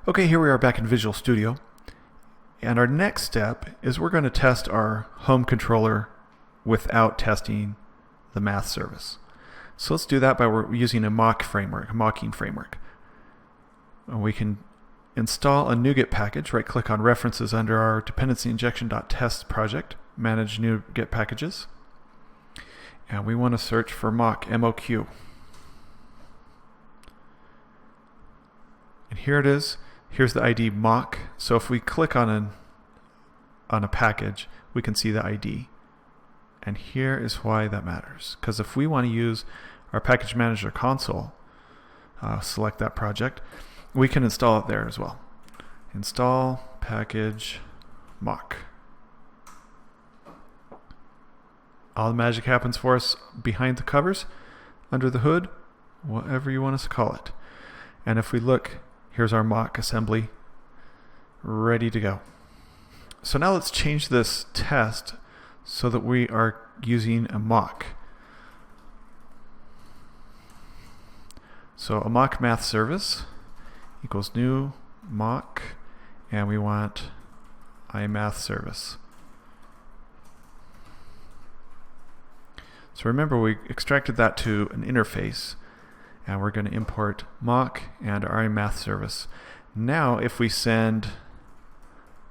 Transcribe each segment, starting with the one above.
Okay, here we are back in Visual Studio. And our next step is we're going to test our home controller without testing the math service. So let's do that by using a mocking framework. And we can install a NuGet package, right-click on References under our Dependency Injection.test project, Manage NuGet Packages. And we want to search for mock, M-O-Q. And here it is. Here's the ID mock. So if we click on a package, we can see the ID. And here is why that matters. Because if we want to use our package manager console, select that project, we can install it there as well. Install package mock. All the magic happens for us behind the covers, under the hood, whatever you want us to call it. And if we look, here's our mock assembly ready to go. So now let's change this test so that we are using a mock. So a mock math service equals new mock, and we want iMath service. So remember, we extracted that to an interface, and we're going to import mock and our iMath service. Now if we send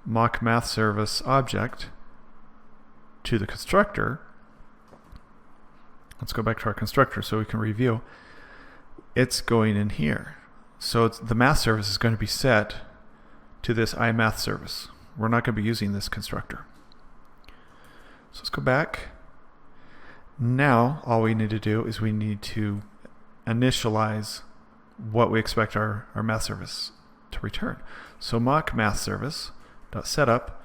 mock math service object to the constructor, let's go back to our constructor so we can review. It's going in here. So the math service is going to be set to this iMath service. We're not going to be using this constructor. So let's go back. Now all we need to do is we need to initialize what we expect our math service to return. So mock math service dot setup.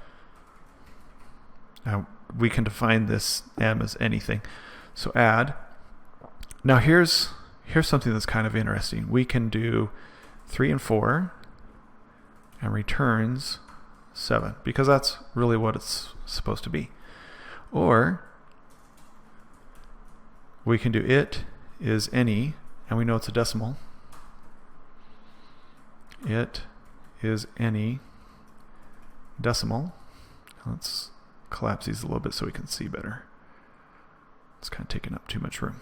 Now we can define this m as anything. So add. Now here's something that's kind of interesting. We can do 3 and 4 and returns 7 because that's really what it's supposed to be. Or we can do it is any, and we know it's a decimal. It is any decimal. Let's collapse these a little bit so we can see better. It's kind of taking up too much room.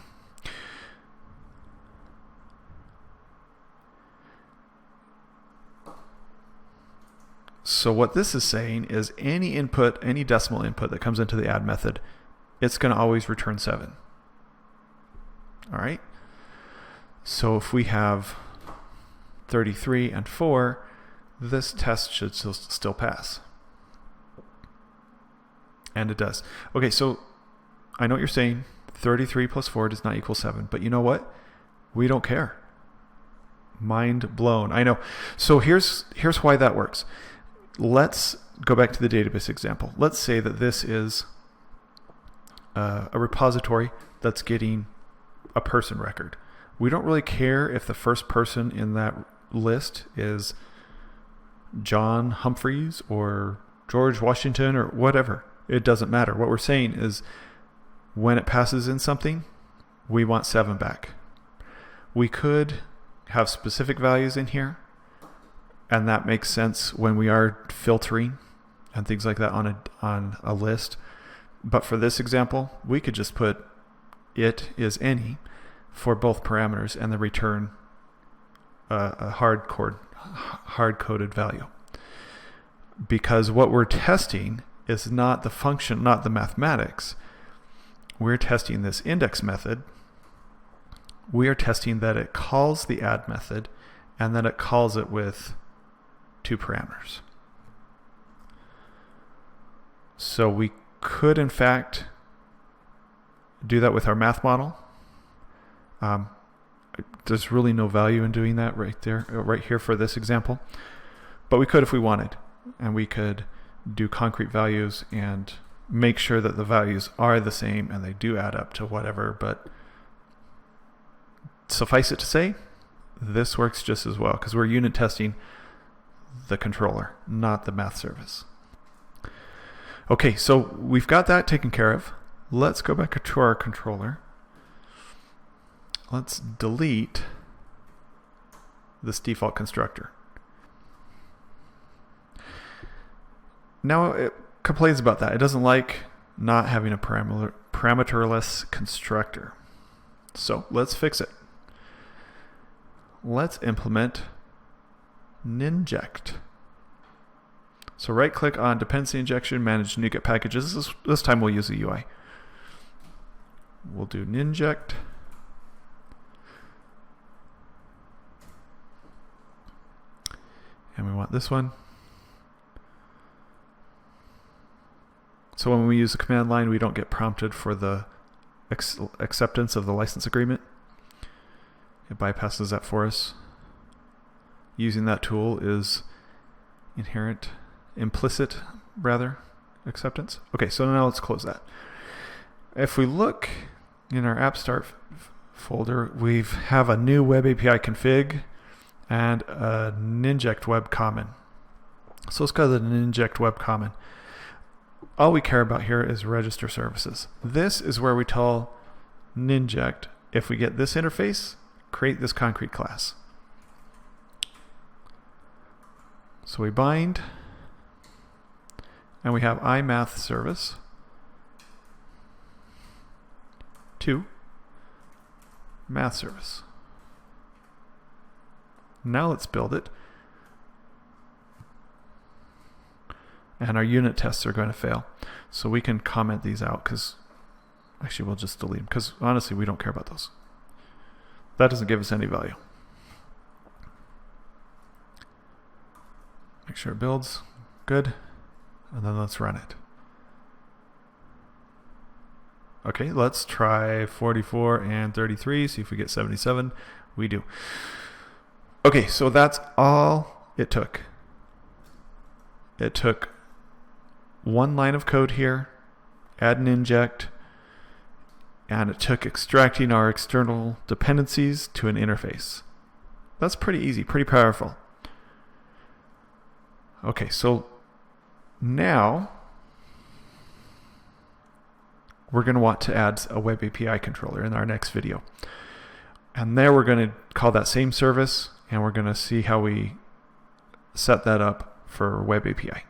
So what this is saying is any input, any decimal input that comes into the add method, it's going to always return 7. All right. So if we have 33 and 4, this test should still pass. And it does. Okay, so I know what you're saying. 33 plus 4 does not equal 7. But you know what? We don't care. Mind blown. I know. So here's why that works. Let's go back to the database example. Let's say that this is a repository that's getting a person record. We don't really care if the first person in that list is John Humphreys or George Washington or whatever. It doesn't matter. What we're saying is when it passes in something, we want 7 back. We could have specific values in here, and that makes sense when we are filtering and things like that on a list. But for this example, we could just put it is any for both parameters and then return a hard-coded value. Because what we're testing is not the function, not the mathematics. We're testing this index method. We are testing that it calls the add method and then it calls it with 2 parameters. So we could, in fact, do that with our math model. There's really no value in doing that right here for this example. But we could if we wanted. And we could do concrete values and make sure that the values are the same and they do add up to whatever. But suffice it to say, this works just as well because we're unit testing the controller, not the math service. Okay, so we've got that taken care of. Let's go back to our controller. Let's delete this default constructor. Now it complains about that. It doesn't like not having a parameterless constructor. So let's fix it. Let's implement ninject. So right click on dependency injection, manage NuGet packages. This time we'll use the UI. We'll do ninject. And we want this one. So when we use the command line, we don't get prompted for the acceptance of the license agreement. It bypasses that for us. Using that tool is implicit acceptance. Okay, so now let's close that. If we look in our app start folder, we have a new web API config and a ninject web common. So let's go to the ninject web common. All we care about here is register services. This is where we tell ninject, if we get this interface, create this concrete class. So we bind, and we have iMath service to math service. Now let's build it. And our unit tests are going to fail. So we can comment these out, because actually we'll just delete them, because honestly we don't care about those. That doesn't give us any value. Make sure it builds. Good. And then let's run it. Okay, let's try 44 and 33, see if we get 77. We do. Okay, so that's all it took. It took one line of code here, add an inject, and it took extracting our external dependencies to an interface. That's pretty easy, pretty powerful. Okay, so now we're going to want to add a web API controller in our next video. And there we're going to call that same service, and we're going to see how we set that up for web API.